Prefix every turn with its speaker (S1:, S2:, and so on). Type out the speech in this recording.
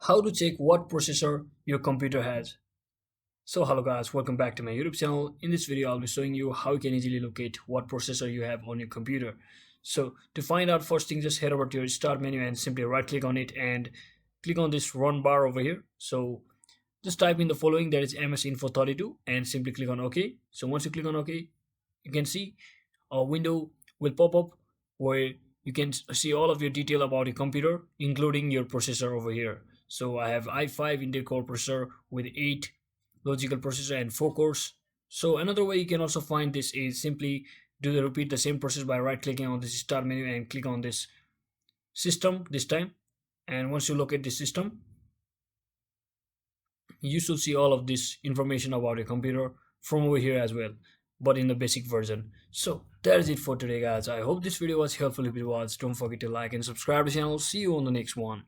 S1: How to check what processor your computer has. So hello guys, welcome back to my YouTube channel. In this video I'll be showing you how you can easily locate what processor you have on your computer. So to find out, first thing, just head over to your start menu and simply right click on it and click on this run bar over here. So just type in the following, that is MS Info 32, and simply click on OK. So once you click on OK, you can see a window will pop up where you can see all of your detail about your computer, including your processor over here. So I have i5 Intel Core processor with 8 logical processor and 4 cores. So another way you can also find this is simply repeat the same process by right clicking on this start menu and click on this system this time. And once you locate the system, you should see all of this information about your computer from over here as well, but in the basic version. So that is it for today guys. I hope this video was helpful. If it was, don't forget to like and subscribe to the channel. See you on the next one.